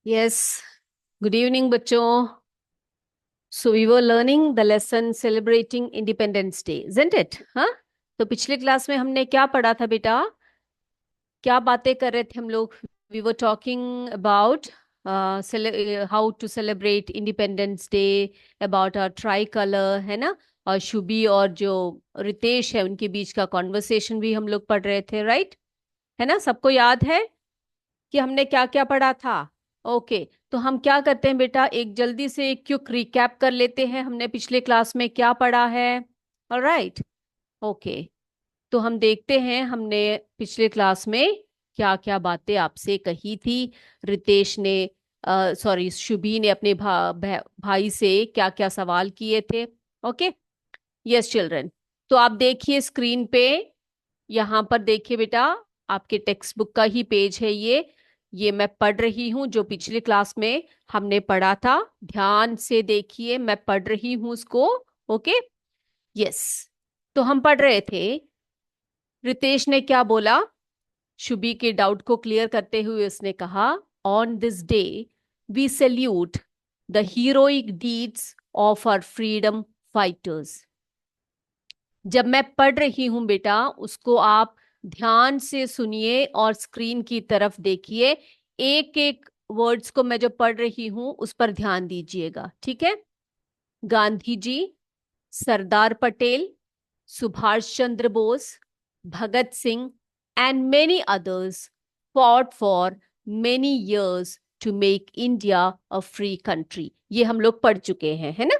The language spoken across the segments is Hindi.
यस, गुड इवनिंग बच्चों। So we were learning the lesson celebrating Independence Day, isn't it? हाँ, तो पिछले क्लास में हमने क्या पढ़ा था बेटा? क्या बातें कर रहे थे हम लोग? We were talking about how to celebrate Independence Day, about our tricolour, है ना? और शुभी और जो रितेश है उनके बीच का कॉन्वर्सेशन भी हम लोग पढ़ रहे थे, राइट? है ना? सबको याद है कि हमने क्या क्या पढ़ा था? ओके, तो हम क्या करते हैं बेटा, एक जल्दी से एक क्विक रिकैप कर लेते हैं हमने पिछले क्लास में क्या पढ़ा है। Alright, okay. तो हम देखते हैं हमने पिछले क्लास में क्या क्या बातें आपसे कही थी। रितेश ने, सॉरी, शुभी ने अपने भाई से क्या क्या सवाल किए थे। Okay, yes children. तो आप देखिए स्क्रीन पे, यहाँ पर देखिए बेटा, आपके टेक्स्ट बुक का ही पेज है ये मैं पढ़ रही हूँ जो पिछली क्लास में हमने पढ़ा था। ध्यान से देखिए, मैं पढ़ रही हूँ उसको। Okay, yes. तो हम पढ़ रहे थे, रितेश ने क्या बोला, शुभी के डाउट को क्लियर करते हुए उसने कहा, on this day we salute the heroic deeds of our freedom fighters. जब मैं पढ़ रही हूं बेटा, उसको आप ध्यान से सुनिए और स्क्रीन की तरफ देखिए। एक एक वर्ड्स को मैं जो पढ़ रही हूं उस पर ध्यान दीजिएगा, ठीक है? Gandhi ji, Sardar Patel, Subhash Chandra Bose, Bhagat Singh and many others fought for many years to make India a free country. ये हम लोग पढ़ चुके हैं, है ना?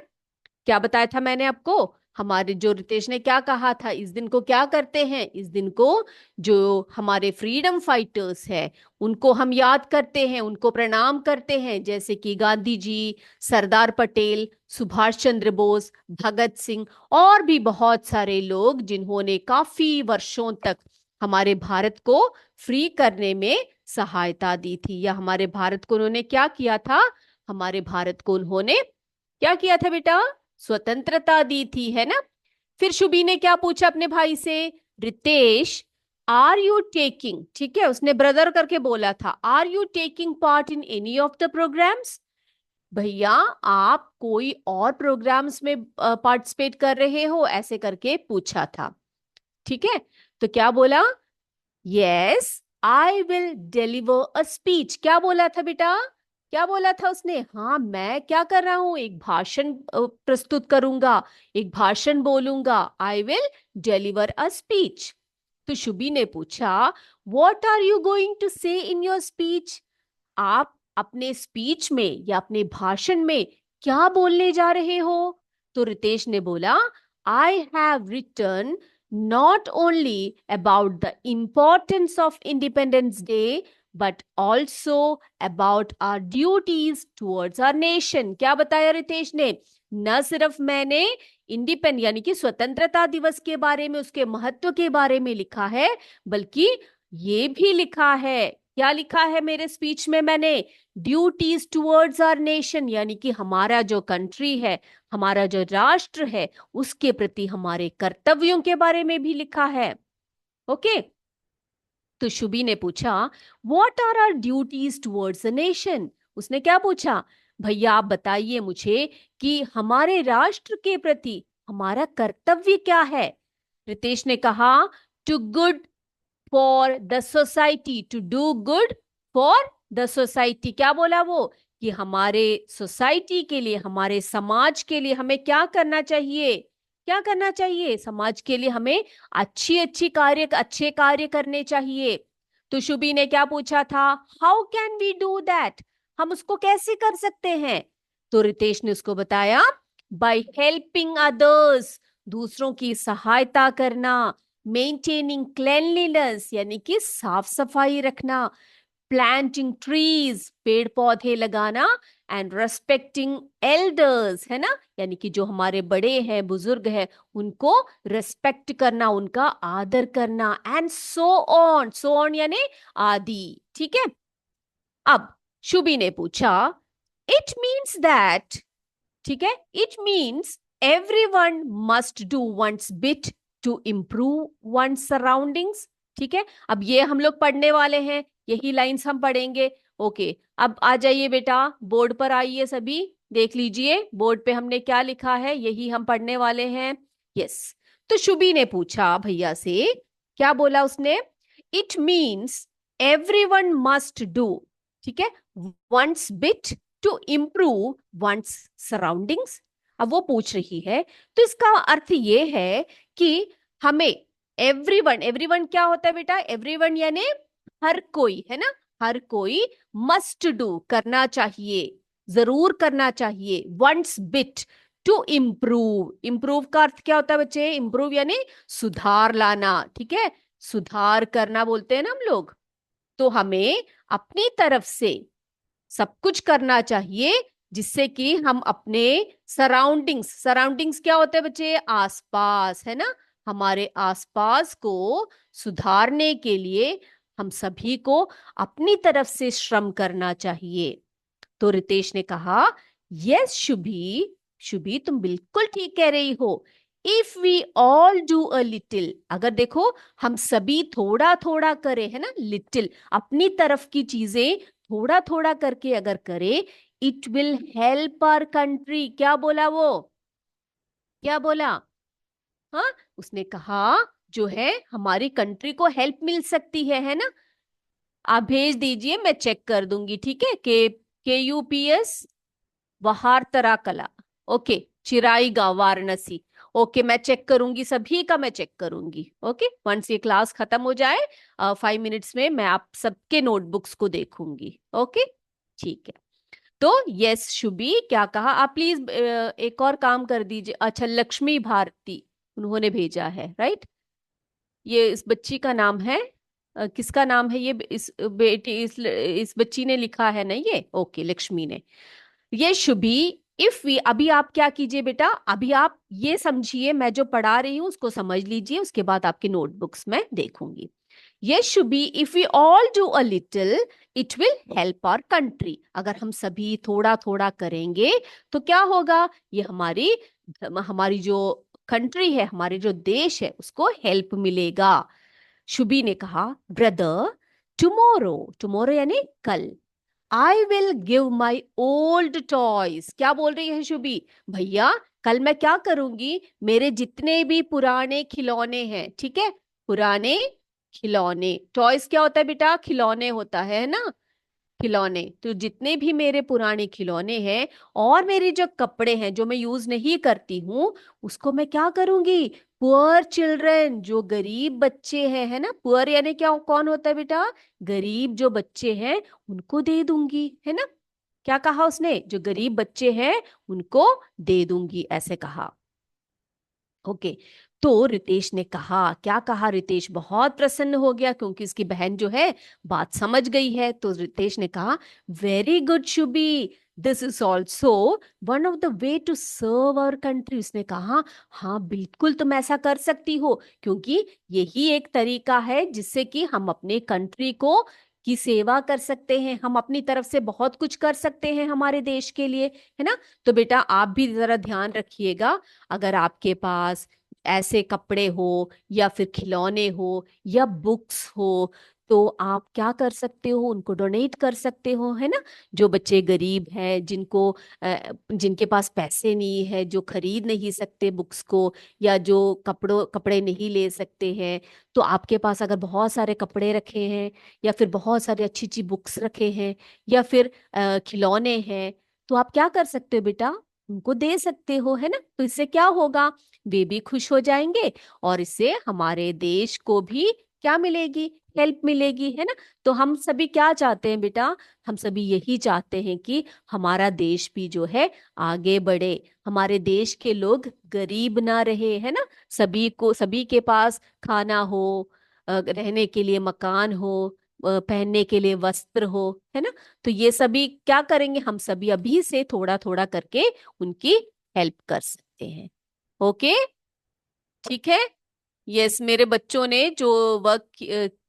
क्या बताया था मैंने आपको? हमारे जो रितेश ने क्या कहा था, इस दिन को क्या करते हैं, इस दिन को जो हमारे फ्रीडम फाइटर्स हैं उनको हम याद करते हैं, उनको प्रणाम करते हैं, जैसे कि गांधी जी, सरदार पटेल, सुभाष चंद्र बोस, भगत सिंह और भी बहुत सारे लोग जिन्होंने काफी वर्षों तक हमारे भारत को फ्री करने में सहायता दी थी। या हमारे भारत को उन्होंने क्या किया था? हमारे भारत को उन्होंने क्या किया था बेटा? स्वतंत्रता दी थी, है ना? फिर शुभी ने क्या पूछा अपने भाई से? रितेश, आर यू टेकिंग, ठीक है, उसने ब्रदर करके बोला था, are you taking part in any of the programmes? भैया, आप कोई और प्रोग्राम्स में पार्टिसिपेट कर रहे हो, ऐसे करके पूछा था, ठीक है? तो क्या बोला? Yes, I will deliver a speech. क्या बोला था बेटा? क्या बोला था उसने? हाँ, मैं क्या कर रहा हूं, एक भाषण प्रस्तुत करूंगा, एक भाषण बोलूंगा। I will deliver a speech. तो शुभी ने पूछा, what are you going to say in your speech? आप अपने स्पीच में या अपने भाषण में क्या बोलने जा रहे हो? तो रितेश ने बोला, I have written not only about the importance of Independence Day, but also about our duties towards our nation। क्या बताया रितेश ने? न सिर्फ मैंने इंडिपेंड यानी कि स्वतंत्रता दिवस के बारे में, उसके महत्व के बारे में लिखा है, बल्कि ये भी लिखा है। क्या लिखा है मेरे स्पीच में मैंने? ड्यूटीज टुवर्ड्स आवर नेशन, यानी कि हमारा जो कंट्री है, हमारा जो राष्ट्र है, उसके प्रति हमारे कर्तव्यों के बारे में भी लिखा है। ओके, तो शुभी ने पूछा, what are our duties towards the nation? उसने क्या पूछा? भैया आप बताइए मुझे कि हमारे राष्ट्र के प्रति हमारा कर्तव्य क्या है? रितेश ने कहा, to good for the society, to do good for the society. क्या बोला वो? कि हमारे सोसाइटी के लिए, हमारे समाज के लिए हमें क्या करना चाहिए? क्या करना चाहिए? समाज के लिए हमें अच्छे कार्य करने चाहिए। तो शुभी ने क्या पूछा था? How can we do that? हम उसको कैसे कर सकते हैं? तो रितेश ने उसको बताया, बाय हेल्पिंग अदर्स, दूसरों की सहायता करना, मेंटेनिंग क्लेanलीनेस यानी कि साफ सफाई रखना, प्लांटिंग ट्रीज पेड़ पौधे लगाना, एंड रेस्पेक्टिंग एल्डर्स, है ना, यानी कि जो हमारे बड़े हैं, बुजुर्ग हैं, उनको रेस्पेक्ट करना, उनका आदर करना, एंड सो ऑन यानी आदि, ठीक है? अब शुभी ने पूछा, इट मीन्स दैट, ठीक है, it means everyone must do one's bit to improve one surroundings. ठीक है, अब ये हम लोग पढ़ने वाले हैं, यही लाइंस हम पढ़ेंगे। ओके, अब आ जाइए बेटा, बोर्ड पर आइए सभी, देख लीजिए बोर्ड पे हमने क्या लिखा है, यही हम पढ़ने वाले हैं। यस, तो शुभी ने पूछा भैया से, क्या बोला उसने? It means everyone must do, ठीक है, one's bit to improve one's surroundings. अब वो पूछ रही है, तो इसका अर्थ ये है कि हमें एवरीवन, एवरीवन क्या होता है बेटा? एवरीवन यानी हर कोई, है ना, हर कोई मस्ट डू करना चाहिए, जरूर करना चाहिए, one's bit to improve. Improve का अर्थ क्या होता है बच्चे? इम्प्रूव यानी सुधार लाना, ठीक है, सुधार करना बोलते हैं ना हम लोग। तो हमें अपनी तरफ से सब कुछ करना चाहिए जिससे कि हम अपने सराउंडिंग्स, सराउंडिंग्स क्या होते हैं बच्चे? आसपास, है ना, हमारे आसपास को सुधारने के लिए हम सभी को अपनी तरफ से श्रम करना चाहिए। तो रितेश ने कहा, यस शुभी, शुभी तुम बिल्कुल ठीक कह रही हो। If we all do a little, अगर देखो हम सभी थोड़ा थोड़ा करें, है ना, लिटिल, अपनी तरफ की चीजें थोड़ा थोड़ा करके अगर करे, it will help our country. क्या बोला वो? क्या बोला? हाँ, उसने कहा जो है हमारी कंट्री को हेल्प मिल सकती है ना। आप भेज दीजिए, मैं चेक कर दूंगी, ठीक है। KUPS वहार तरा कला, ओके, चिराई गांव वाराणसी। ओके, मैं चेक करूंगी, सभी का मैं चेक करूंगी। ओके, वंस ये क्लास खत्म हो जाए 5 मिनट्स में मैं आप सबके नोटबुक्स को देखूंगी। ओके, ठीक है। तो यस शुभी, क्या कहा आप? प्लीज एक और काम कर दीजिए। अच्छा, लक्ष्मी भारती उन्होंने भेजा है, राइट? ये इस बच्ची का नाम है, किसका नाम है ये? इस बेटी, इस बच्ची ने लिखा है ना ये। ओके, लक्ष्मी ने। ये शुभी, इफ वी, अभी आप क्या कीजिए बेटा, अभी आप ये समझिए, मैं जो पढ़ा रही हूं उसको समझ लीजिए, उसके बाद आपकी नोटबुक्स में देखूंगी। ये Shubhi, if we all do a little it will help our country. अगर हम सभी थोड़ा थोड़ा करेंगे तो क्या होगा? ये हमारी हमारी जो कंट्री है, हमारे जो देश है, उसको हेल्प मिलेगा। शुभी ने कहा, ब्रदर टुमारो, टुमारो यानी कल, I will give my old toys. क्या बोल रही है शुभी? भैया कल मैं क्या करूंगी, मेरे जितने भी पुराने खिलौने हैं, ठीक है, पुराने खिलौने, टॉयज क्या होता है बेटा? खिलौने होता है ना, खिलौने। तो जितने भी मेरे पुराने खिलौने हैं और मेरे जो कपड़े हैं जो मैं यूज नहीं करती हूँ, उसको मैं क्या करूंगी? पुअर चिल्ड्रन, जो गरीब बच्चे हैं, है ना, पुअर यानी क्या, कौन होता है बेटा? गरीब जो बच्चे हैं उनको दे दूंगी, है ना। क्या कहा उसने? जो गरीब बच्चे हैं उनको दे दूंगी, ऐसे कहा। ओके, तो रितेश ने कहा, क्या कहा? रितेश बहुत प्रसन्न हो गया क्योंकि उसकी बहन जो है बात समझ गई है। तो रितेश ने कहा, very good Shubhi, this is also one of the way to serve our country. उसने कहा, हाँ बिल्कुल तुम ऐसा कर सकती हो, क्योंकि यही एक तरीका है जिससे कि हम अपने कंट्री को की सेवा कर सकते हैं, हम अपनी तरफ से बहुत कुछ कर सकते हैं हमारे देश के लिए, है ना। तो बेटा आप भी जरा ध्यान रखिएगा, अगर आपके पास ऐसे कपड़े हो या फिर खिलौने हो या बुक्स हो, तो आप क्या कर सकते हो? उनको डोनेट कर सकते हो, है ना। जो बच्चे गरीब हैं, जिनके पास पैसे नहीं है, जो खरीद नहीं सकते बुक्स को, या जो कपड़े नहीं ले सकते हैं, तो आपके पास अगर बहुत सारे कपड़े रखे हैं या फिर बहुत सारे अच्छी अच्छी बुक्स रखे हैं या फिर खिलौने हैं, तो आप क्या कर सकते हो बेटा? उनको दे सकते हो, है ना। तो इससे क्या होगा? वे भी खुश हो जाएंगे और इससे हमारे देश को भी क्या मिलेगी? हेल्प मिलेगी, है ना। तो हम सभी क्या चाहते हैं बेटा? हम सभी यही चाहते हैं कि हमारा देश भी जो है आगे बढ़े, हमारे देश के लोग गरीब ना रहे, है ना। सभी को, सभी के पास खाना हो, रहने के लिए मकान हो, पहनने के लिए वस्त्र हो, है ना। तो ये सभी क्या करेंगे? हम सभी अभी से थोड़ा थोड़ा करके उनकी हेल्प कर सकते हैं। ओके, ठीक है। यस, मेरे बच्चों ने जो वर्क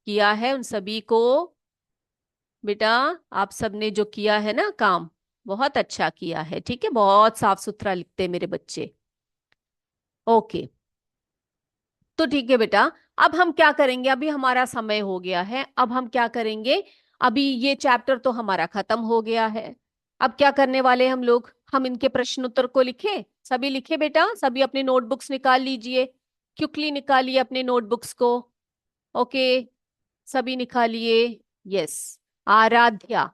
किया है उन सभी को, बेटा आप सबने जो किया है ना काम, बहुत अच्छा किया है, ठीक है, बहुत साफ सुथरा लिखते हैं मेरे बच्चे। ओके, तो ठीक है बेटा, अब हम क्या करेंगे? अभी हमारा समय हो गया है, अब हम क्या करेंगे? अभी ये चैप्टर तो हमारा खत्म हो गया है। अब क्या करने वाले हम लोग, हम इनके प्रश्न उत्तर को लिखें। सभी लिखे बेटा, सभी अपने नोटबुक्स निकाल लीजिए, क्विकली निकालिए अपने नोटबुक्स को। ओके, सभी निकालिए। यस, आराध्या,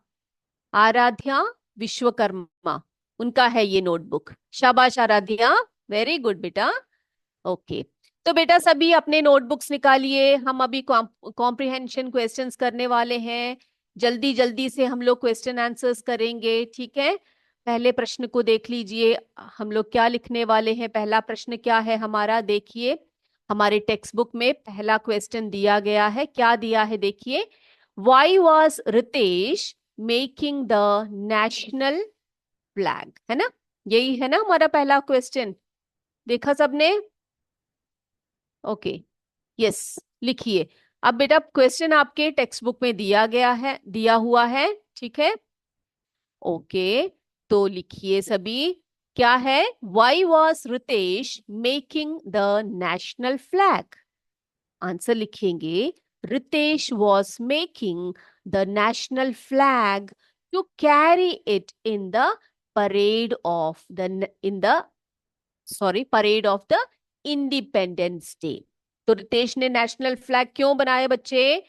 आराध्या विश्वकर्मा, उनका है ये नोटबुक। शाबाश आराध्या, वेरी गुड बेटा। ओके, तो बेटा सभी अपने नोटबुक्स निकालिए, हम अभी कॉम्प्रिहेंशन क्वेश्चंस करने वाले हैं। जल्दी जल्दी से हम लोग क्वेश्चन आंसर्स करेंगे, ठीक है। पहले प्रश्न को देख लीजिए, हम लोग क्या लिखने वाले हैं। पहला प्रश्न क्या है हमारा, देखिए हमारे टेक्स्ट बुक में पहला क्वेश्चन दिया गया है। क्या दिया है देखिए, why was Ritesh making the national flag, है ना, यही है ना हमारा पहला क्वेश्चन। देखा सबने? ओके, यस, लिखिए। अब बेटा क्वेश्चन आपके टेक्स्ट बुक में दिया गया है, दिया हुआ है, ठीक है। ओके, तो लिखिए सभी, क्या है, why was Ritesh making the national flag. Answer लिखेंगे, Ritesh was making the national flag to carry it in the parade of the in the sorry parade of the independence day. तो रितेश ने नेशनल फ्लैग क्यों बनाए बच्चे,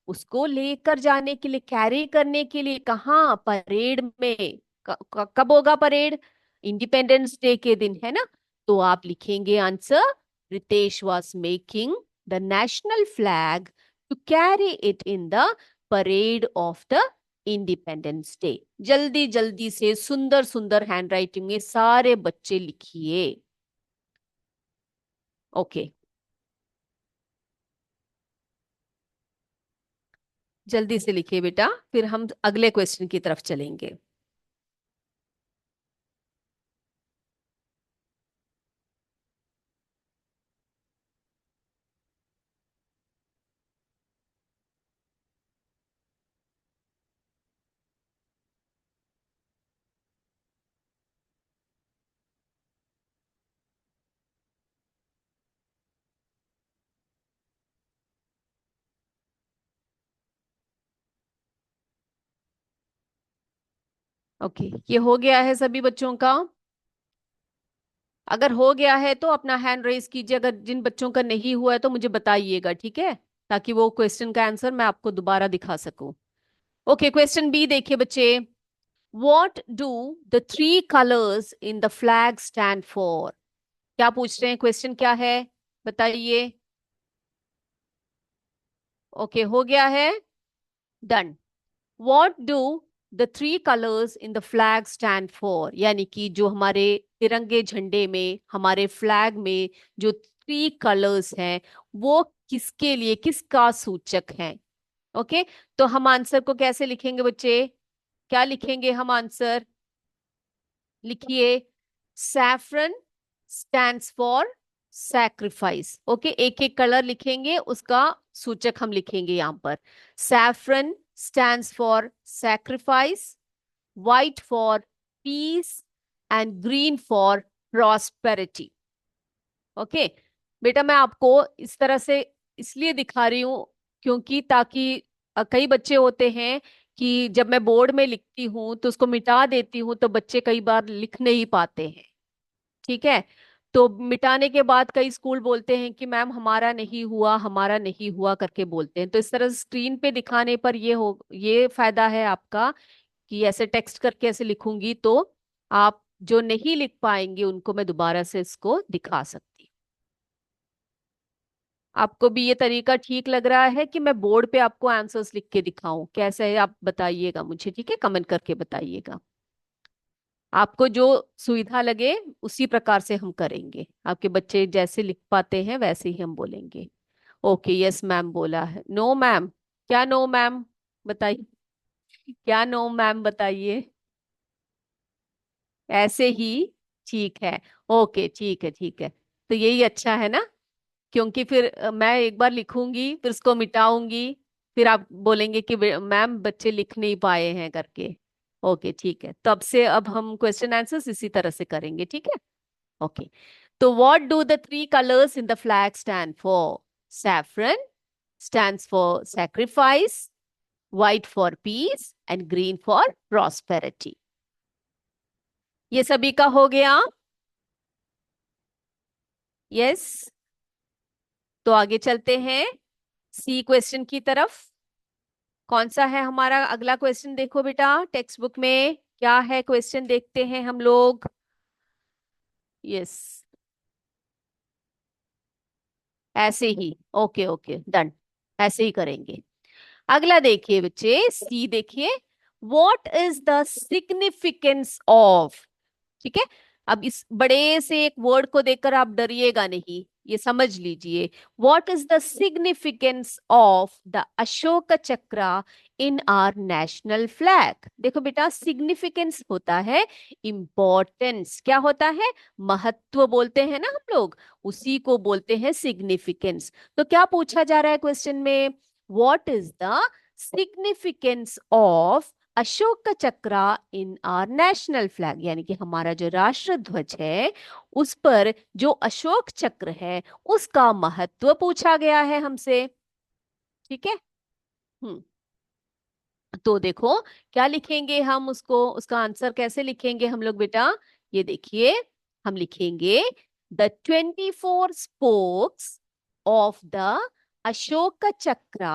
उसको लेकर जाने के लिए, कैरी करने के लिए, कहाँ, परेड में। कब होगा परेड, इंडिपेंडेंस डे के दिन, है ना। तो आप लिखेंगे answer, Ritesh was making the national flag to carry it in the parade of the independence day. जल्दी जल्दी से सुंदर सुंदर हैंडराइटिंग में सारे बच्चे लिखिए। ओके, जल्दी से लिखिए बेटा, फिर हम अगले क्वेश्चन की तरफ चलेंगे। ओके, ये हो गया है सभी बच्चों का? अगर हो गया है तो अपना हैंड रेज कीजिए, अगर जिन बच्चों का नहीं हुआ है तो मुझे बताइएगा, ठीक है, ताकि वो क्वेश्चन का आंसर मैं आपको दोबारा दिखा सकूं। ओके, क्वेश्चन बी देखिए बच्चे, what do the three colours in the flag stand for. क्या पूछ रहे हैं, क्वेश्चन क्या है, बताइए। ओके, हो गया है, done. What do the three colors in the flag stand for? यानी कि जो हमारे तिरंगे झंडे में, हमारे फ्लैग में जो थ्री कलर्स हैं, वो किसके लिए, किसका सूचक है। ओके, तो हम आंसर को कैसे लिखेंगे बच्चे, क्या लिखेंगे हम आंसर, लिखिए, saffron stands for sacrifice. Okay, एक एक कलर लिखेंगे, उसका सूचक हम लिखेंगे यहां पर। Saffron stands for sacrifice, white for piece and green for prosperity. Okay बेटा, मैं आपको इस तरह से इसलिए दिखा रही हूं क्योंकि ताकि कई बच्चे होते हैं कि जब मैं बोर्ड में लिखती हूँ तो उसको मिटा देती हूँ, तो बच्चे कई बार लिख नहीं पाते हैं, ठीक है। तो मिटाने के बाद कई स्कूल बोलते हैं कि मैम हमारा नहीं हुआ, हमारा नहीं हुआ करके बोलते हैं। तो इस तरह स्क्रीन पे दिखाने पर ये फायदा है आपका कि ऐसे टेक्स्ट करके ऐसे लिखूंगी तो आप जो नहीं लिख पाएंगे उनको मैं दोबारा से इसको दिखा सकती। आपको भी ये तरीका ठीक लग रहा है कि मैं बोर्ड पे आपको आंसर्स लिख के दिखाऊं, कैसे है आप बताइएगा मुझे, ठीक है, कमेंट करके बताइएगा। आपको जो सुविधा लगे उसी प्रकार से हम करेंगे, आपके बच्चे जैसे लिख पाते हैं वैसे ही हम बोलेंगे। ओके, यस मैम बोला है, नो मैम, क्या नो मैम, बताइए, क्या नो मैम बताइए, ऐसे ही ठीक है। ओके, ठीक है, ठीक है, तो यही अच्छा है ना, क्योंकि फिर मैं एक बार लिखूंगी फिर उसको मिटाऊंगी, फिर आप बोलेंगे कि मैम बच्चे लिख नहीं पाए हैं करके। ओके, ठीक है, तब से अब हम क्वेश्चन आंसर्स इसी तरह से करेंगे, ठीक है। ओके, तो what do the three colours in the flag stand for, saffron stands for sacrifice, white for piece and green for prosperity. ये सभी का हो गया। यस। तो आगे चलते हैं सी क्वेश्चन की तरफ। कौन सा है हमारा अगला क्वेश्चन? देखो बेटा टेक्स्ट बुक में क्या है क्वेश्चन, देखते हैं हम लोग। यस, ऐसे ही। ओके ओके डन, ऐसे ही करेंगे। अगला देखिए बच्चे, सी देखिए। What is the significance of. ठीक है। अब इस बड़े से एक वर्ड को देखकर आप डरिएगा नहीं, ये समझ लीजिए। What is the significance of the Ashok चक्र इन आर नेशनल फ्लैग? देखो बेटा, सिग्निफिकेंस होता है इंपॉर्टेंस, क्या होता है? महत्व बोलते हैं ना हम लोग, उसी को बोलते हैं सिग्निफिकेंस। तो क्या पूछा जा रहा है क्वेश्चन में? What is the significance of Ashok चक्र इन आर नेशनल फ्लैग, यानी कि हमारा जो राष्ट्र ध्वज है उस पर जो अशोक चक्र है उसका महत्व पूछा गया है हमसे। ठीक है। हम्म। तो देखो क्या लिखेंगे हम उसको, उसका आंसर कैसे लिखेंगे हम लोग बेटा? ये देखिए, हम लिखेंगे the 24 spokes of the Ashok Chakra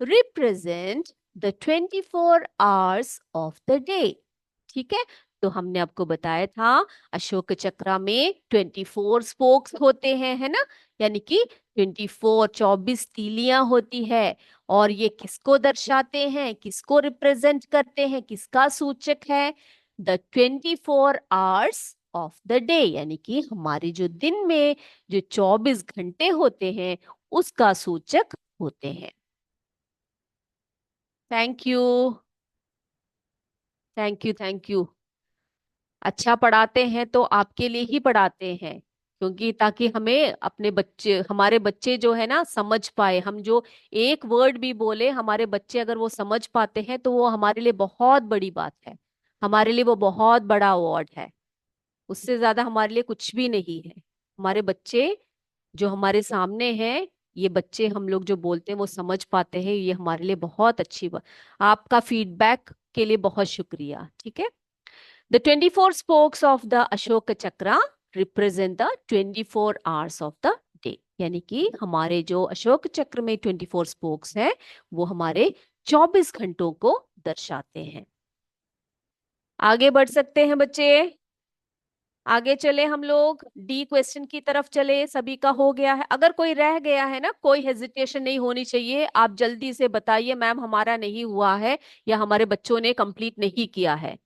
represent the 24 hours of the day. ठीक है। तो हमने आपको बताया था अशोक चक्र में 24 स्पोक्स होते हैं, है ना? यानी कि 24, 24 तीलियां होती है। और ये किसको दर्शाते हैं, किसको रिप्रेजेंट करते हैं, किसका सूचक है? The 24 hours of the day, यानी कि हमारे जो दिन में जो 24 घंटे होते हैं उसका सूचक होते हैं। Thank you, thank you, thank you. अच्छा पढ़ाते हैं तो आपके लिए ही पढ़ाते हैं, क्योंकि ताकि हमें अपने बच्चे, हमारे बच्चे जो है ना समझ पाए। हम जो एक वर्ड भी बोले, हमारे बच्चे अगर वो समझ पाते हैं तो वो हमारे लिए बहुत बड़ी बात है, हमारे लिए वो बहुत बड़ा अवार्ड है। उससे ज्यादा हमारे लिए कुछ भी नहीं है। हमारे बच्चे जो हमारे सामने हैं, ये बच्चे हम लोग जो बोलते हैं वो समझ पाते हैं, ये हमारे लिए बहुत अच्छी बात। आपका फीडबैक के लिए बहुत शुक्रिया। ठीक है। The 24 spokes of the Ashoka Chakra represent the 24 hours of the day। यानी कि हमारे जो अशोक चक्र में 24 स्पोक्स हैं वो हमारे 24 घंटों को दर्शाते हैं। आगे बढ़ सकते हैं बच्चे। आगे चले हम लोग डी क्वेश्चन की तरफ चले। सभी का हो गया है? अगर कोई रह गया है ना, कोई हेजिटेशन नहीं होनी चाहिए, आप जल्दी से बताइए मैम हमारा नहीं हुआ है या हमारे बच्चों ने कंप्लीट नहीं किया है,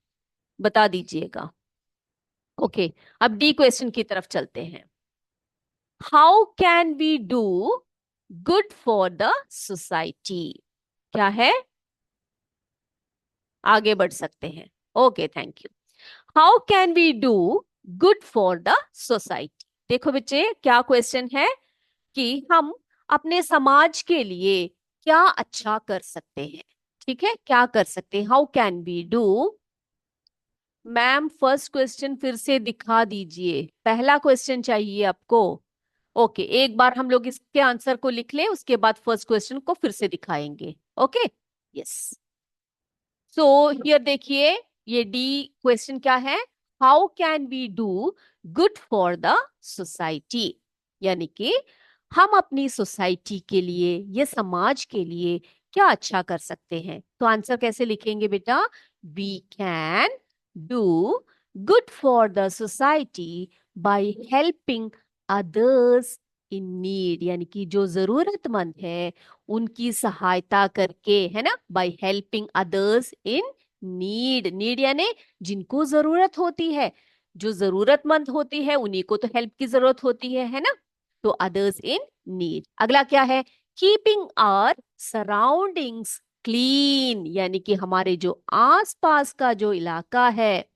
बता दीजिएगा। ओके, अब डी क्वेश्चन की तरफ चलते हैं। How can we do good for the society? क्या है? आगे बढ़ सकते हैं। Okay thank you. How can we do good for the society? देखो बच्चे क्या क्वेश्चन है कि हम अपने समाज के लिए क्या अच्छा कर सकते हैं। ठीक है, क्या कर सकते हैं, how can we do. Ma'am first question फिर से दिखा दीजिए, पहला क्वेश्चन चाहिए आपको। ओके, एक बार हम लोग इसके आंसर को लिख ले, उसके बाद फर्स्ट क्वेश्चन को फिर से दिखाएंगे। ओके। यस। सो हियर देखिए, ये डी क्वेश्चन क्या है? How can we do good for the society, यानी कि हम अपनी सोसाइटी के लिए, ये समाज के लिए क्या अच्छा कर सकते हैं। तो आंसर कैसे लिखेंगे बेटा? We can do good for the society by helping others in need, यानी कि जो जरूरतमंद है उनकी सहायता करके, है ना? Bye helping others in need, need यानी जिनको जरूरत होती है, जो जरूरतमंद होती है उन्हीं को तो हेल्प की जरूरत होती है ना? तो अदर्स इन नीड। अगला क्या है? कीपिंग आवर सराउंडिंग्स क्लीन, यानी कि हमारे जो आसपास का जो इलाका है,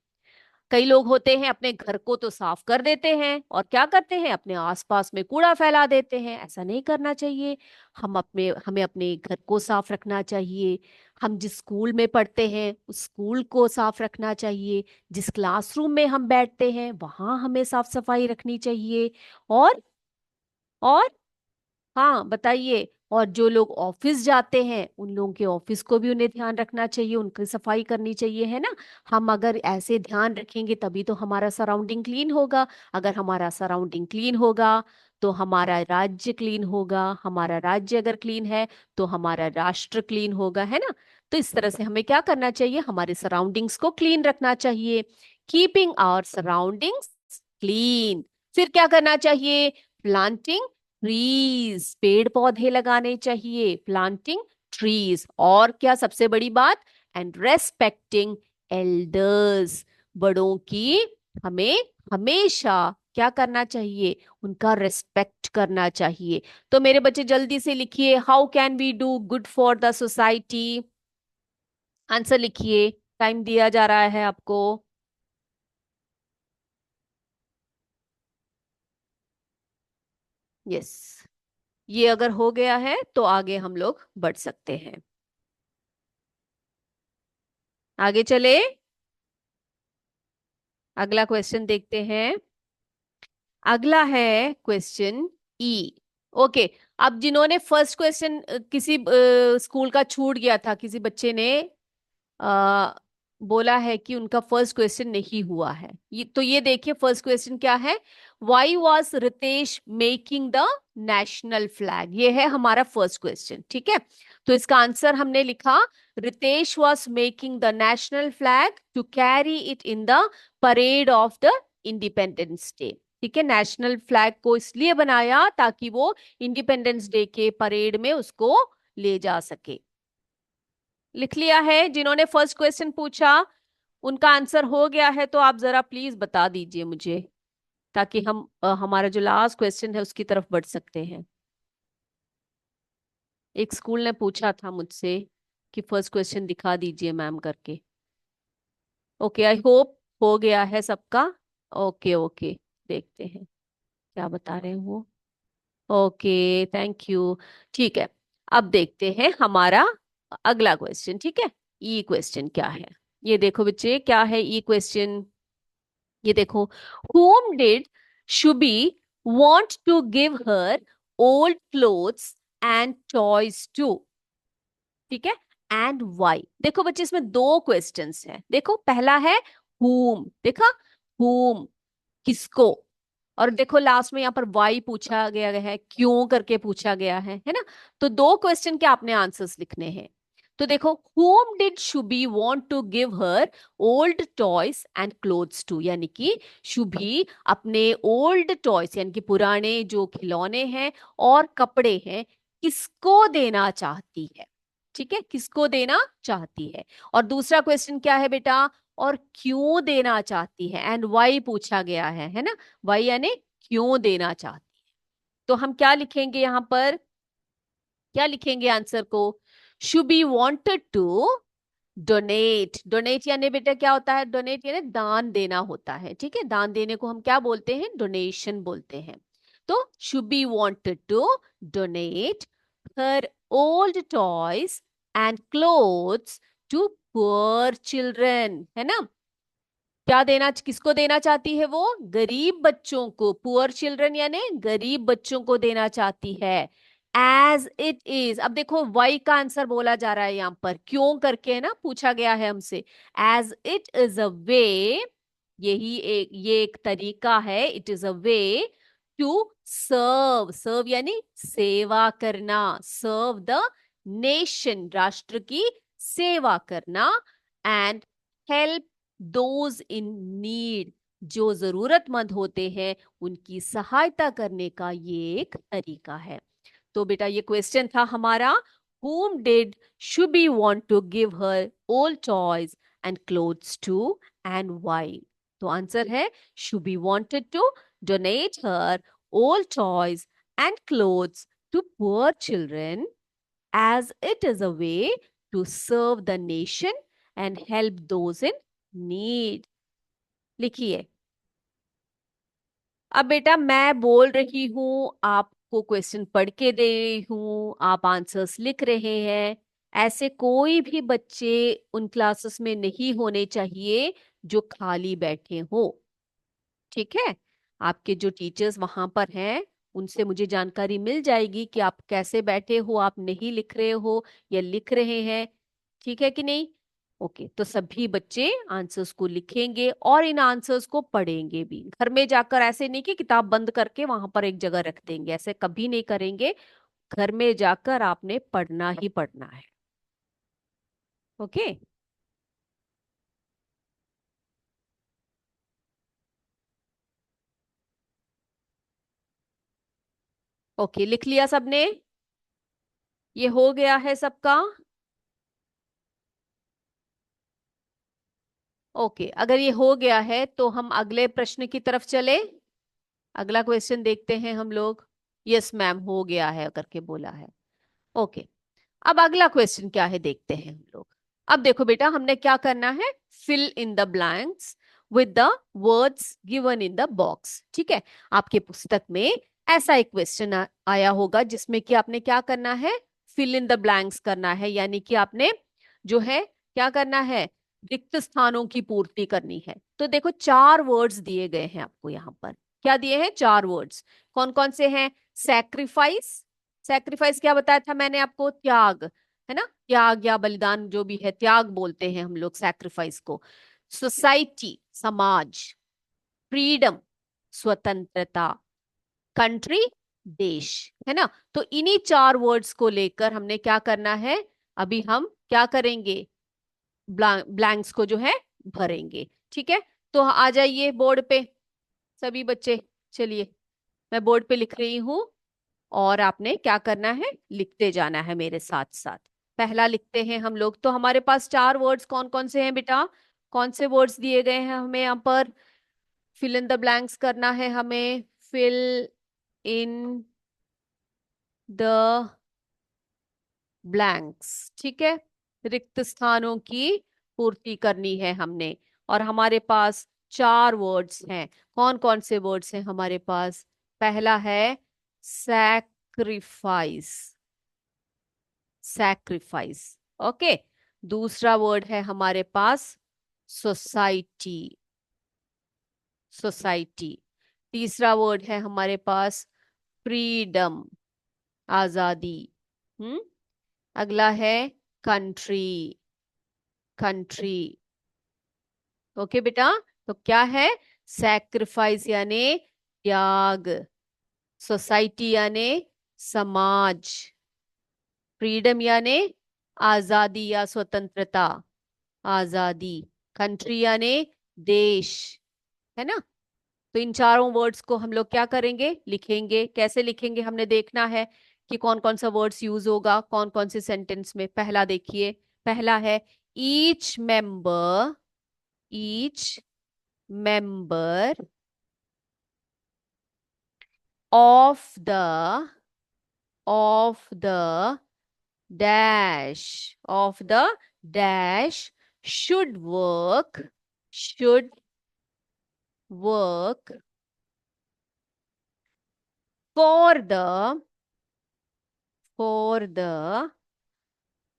कई लोग होते हैं अपने घर को तो साफ कर देते हैं और क्या करते हैं, अपने आसपास में कूड़ा फैला देते हैं। ऐसा नहीं करना चाहिए। हमें अपने घर को साफ रखना चाहिए। हम जिस स्कूल में पढ़ते हैं उस स्कूल को साफ रखना चाहिए। जिस क्लासरूम में हम बैठते हैं वहां हमें साफ सफाई रखनी चाहिए। और हाँ बताइए। और जो लोग ऑफिस जाते हैं उन लोगों के ऑफिस को भी उन्हें ध्यान रखना चाहिए, उनकी सफाई करनी चाहिए, है ना। हम अगर ऐसे ध्यान रखेंगे तभी तो हमारा सराउंडिंग क्लीन होगा। अगर हमारा सराउंडिंग क्लीन होगा तो हमारा राज्य क्लीन होगा, हमारा राज्य अगर क्लीन है तो हमारा राष्ट्र क्लीन होगा, है ना। तो इस तरह से हमें क्या करना चाहिए, हमारे सराउंडिंग्स को क्लीन रखना चाहिए। Keeping our surroundings clean. फिर क्या करना चाहिए, प्लांटिंग ट्रीज, पेड़ पौधे लगाने चाहिए, प्लांटिंग ट्रीज। और क्या सबसे बड़ी बात, एंड रेस्पेक्टिंग एल्डर्स, बड़ों की हमें हमेशा क्या करना चाहिए, उनका रेस्पेक्ट करना चाहिए। तो मेरे बच्चे जल्दी से लिखिए, how can we do good for the society. Answer लिखिए, टाइम दिया जा रहा है आपको। यस, ये अगर हो गया है तो आगे हम लोग बढ़ सकते हैं। आगे चले, अगला क्वेश्चन देखते हैं। अगला है क्वेश्चन ई। ओके, अब जिन्होंने फर्स्ट क्वेश्चन किसी स्कूल का छूट गया था, किसी बच्चे ने आ, बोला है कि उनका फर्स्ट क्वेश्चन नहीं हुआ है, ये देखिए फर्स्ट क्वेश्चन क्या है। Why was Ritesh making the national flag, ये है हमारा फर्स्ट क्वेश्चन, ठीक है। तो इसका आंसर हमने लिखा, Ritesh was making the national flag to carry it in the parade of the independence day. ठीक है, नेशनल फ्लैग को इसलिए बनाया ताकि वो इंडिपेंडेंस डे के परेड में उसको ले जा सके। लिख लिया है, जिन्होंने फर्स्ट क्वेश्चन पूछा उनका आंसर हो गया है तो आप जरा प्लीज बता दीजिए मुझे, ताकि हम हमारा जो लास्ट क्वेश्चन है उसकी तरफ बढ़ सकते हैं। एक स्कूल ने पूछा था मुझसे कि फर्स्ट क्वेश्चन दिखा दीजिए मैम करके। ओके, आई होप हो गया है सबका। ओके ओके, देखते हैं क्या बता रहे हैं वो। Okay, thank you. ठीक है, अब देखते हैं हमारा अगला क्वेश्चन, ठीक है। ई क्वेश्चन क्या है, ये देखो बच्चे, क्या है ई क्वेश्चन। ये देखो, whom did Shubi want to give her old clothes and toys to, ठीक है, एंड वाई। देखो बच्चे, इसमें दो क्वेश्चंस हैं। देखो पहला है whom, देखा, whom किसको, और देखो लास्ट में यहाँ पर वाई पूछा गया है, क्यों करके पूछा गया है ना। तो दो क्वेश्चन के आपने आंसर्स लिखने हैं। तो देखो, whom did Shubhi want to give her old toys and clothes to, यानी कि शुभी अपने ओल्ड टॉयस यानी कि पुराने जो खिलौने हैं और कपड़े हैं किसको देना चाहती है, ठीक है, किसको देना चाहती है। और दूसरा क्वेश्चन क्या है बेटा, और क्यों देना चाहती है, एंड वाई पूछा गया है ना। वाई यानी क्यों देना चाहती है। तो हम क्या लिखेंगे यहां पर, क्या लिखेंगे आंसर को, शुबी वांटेड टू डोनेट। डोनेट यानी बेटा क्या होता है, डोनेट यानी दान देना होता है, ठीक है। दान देने को हम क्या बोलते हैं, डोनेशन बोलते हैं। तो Shubi wanted to donate her old toys and clothes to poor children, है ना। क्या देना, किसको देना चाहती है वो, गरीब बच्चों को, पुअर चिल्ड्रन यानी गरीब बच्चों को देना चाहती है। एज इट इज, अब देखो वाई का आंसर बोला जा रहा है यहां पर, क्यों करके, है ना, पूछा गया है हमसे। As it is a way, यही एक, ये एक तरीका है, it is a way to serve, serve यानी सेवा करना, सर्व द नेशन, राष्ट्र की सेवा करना, and help those in need, जो जरूरतमंद होते हैं उनकी सहायता करने का ये एक तरीका है। तो बेटा ये क्वेश्चन था हमारा, whom did Shubi want to give her old toys and clothes to and why। तो आंसर है, Shubi wanted to donate her old toys and clothes to poor children as it is a way to serve the nation and help those in need। लिखिए। अब बेटा मैं बोल रही हूं, आपको क्वेश्चन पढ़ के दे रही हूं, आप आंसर्स लिख रहे हैं। ऐसे कोई भी बच्चे उन क्लासेस में नहीं होने चाहिए जो खाली बैठे हो, ठीक है। आपके जो टीचर्स वहां पर हैं उनसे मुझे जानकारी मिल जाएगी कि आप कैसे बैठे हो, आप नहीं लिख रहे हो या लिख रहे हैं। ठीक है कि नहीं? ओके, तो सभी बच्चे आंसर्स को लिखेंगे और इन आंसर्स को पढ़ेंगे भी घर में जाकर। ऐसे नहीं कि किताब बंद करके वहां पर एक जगह रख देंगे, ऐसे कभी नहीं करेंगे। घर में जाकर आपने पढ़ना ही पढ़ना है। ओके। ओके, लिख लिया सबने? ये हो गया है सबका? ओके, अगर ये हो गया है तो हम अगले प्रश्न की तरफ चले। अगला क्वेश्चन देखते हैं हम लोग। यस मैम, हो गया है करके बोला है। ओके, अब अगला क्वेश्चन क्या है देखते हैं हम लोग। अब देखो बेटा, हमने क्या करना है, fill in the blanks with the words given in the box. ठीक है, आपके पुस्तक में ऐसा एक क्वेश्चन आया होगा जिसमें कि आपने क्या करना है, फिल इन द ब्लैंक्स करना है, यानी कि आपने जो है क्या करना है, रिक्त स्थानों की पूर्ति करनी है। तो देखो, चार वर्ड्स दिए गए हैं आपको यहाँ पर। क्या दिए हैं? चार वर्ड्स। कौन कौन से हैं? सैक्रिफाइस। सैक्रिफाइस क्या बताया था मैंने आपको? त्याग, है ना? त्याग या बलिदान जो भी है, त्याग बोलते हैं हम लोग सैक्रिफाइस को। सोसाइटी, समाज। फ्रीडम, स्वतंत्रता। कंट्री, देश, है ना? तो इन्हीं चार वर्ड्स को लेकर हमने क्या करना है, अभी हम क्या करेंगे, ब्लैंक्स को जो है भरेंगे। ठीक है, तो आ जाइए बोर्ड पे सभी बच्चे। चलिए, मैं बोर्ड पे लिख रही हूं और आपने क्या करना है, लिखते जाना है मेरे साथ साथ। पहला लिखते हैं हम लोग। तो हमारे पास चार वर्ड्स कौन कौन से हैं बेटा? कौन से वर्ड्स दिए गए हैं हमें यहाँ पर? फिल इन द ब्लैंक्स करना है हमें। Fill in the blanks. ठीक है, रिक्त स्थानों की पूर्ति करनी है हमने। और हमारे पास चार वर्ड्स हैं। कौन कौन से वर्ड्स हैं हमारे पास? पहला है सैक्रिफाइस। Sacrifice, okay. दूसरा वर्ड है हमारे पास सोसाइटी। सोसाइटी। तीसरा वर्ड है हमारे पास फ्रीडम, आजादी। हम्म। अगला है कंट्री। कंट्री, ओके बेटा। तो क्या है? सैक्रिफाइस यानी त्याग, सोसाइटी यानी समाज, फ्रीडम यानी आजादी या स्वतंत्रता, आजादी, कंट्री यानी देश, है ना? तो इन चारों वर्ड्स को हम लोग क्या करेंगे, लिखेंगे। कैसे लिखेंगे हमने देखना है कि कौन कौन सा वर्ड्स यूज होगा कौन कौन से सेंटेंस में। पहला देखिए, पहला है each member. Each member of the, of the dash, of the dash should work, should work for the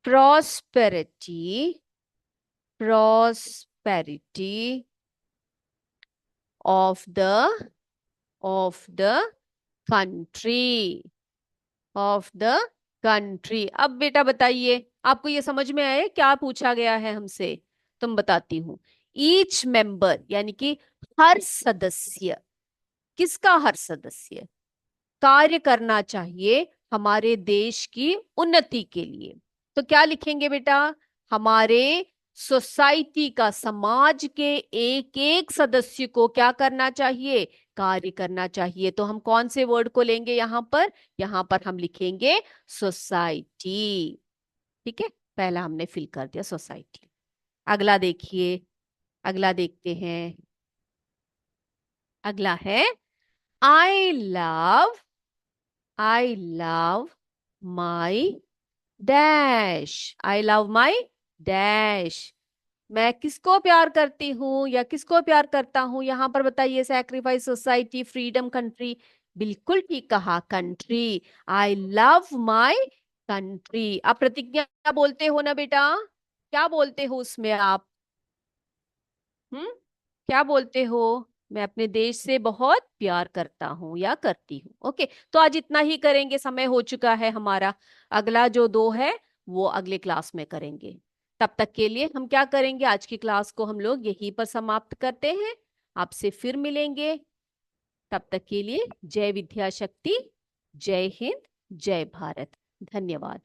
prosperity, prosperity of the country, of the country। अब बेटा बताइए, आपको ये समझ में आए क्या पूछा गया है हमसे? तुम बताती हूँ। ईच मेंबर यानी कि हर सदस्य। किसका हर सदस्य? कार्य करना चाहिए हमारे देश की उन्नति के लिए। तो क्या लिखेंगे बेटा? हमारे सोसाइटी का, समाज के एक एक सदस्य को क्या करना चाहिए? कार्य करना चाहिए। तो हम कौन से वर्ड को लेंगे यहां पर? यहां पर हम लिखेंगे सोसाइटी। ठीक है, पहला हमने फिल कर दिया सोसाइटी। अगला देखिए, अगला देखते हैं। अगला है I love, I love my dash. I love my dash. मैं किसको प्यार करती हूँ या किसको प्यार करता हूँ यहाँ पर बताइए? Sacrifice, society, freedom, country. बिल्कुल ठीक कहा, country. I love my country. आप प्रतिज्ञा बोलते हो ना बेटा? क्या बोलते हो उसमें आप? हम्म, क्या बोलते हो? मैं अपने देश से बहुत प्यार करता हूँ या करती हूँ। ओके, तो आज इतना ही करेंगे, समय हो चुका है हमारा। अगला जो 2 है वो अगले क्लास में करेंगे। तब तक के लिए हम क्या करेंगे, आज की क्लास को हम लोग यहीं पर समाप्त करते हैं। आपसे फिर मिलेंगे। तब तक के लिए जय विद्या शक्ति, जय हिंद, जय भारत। धन्यवाद।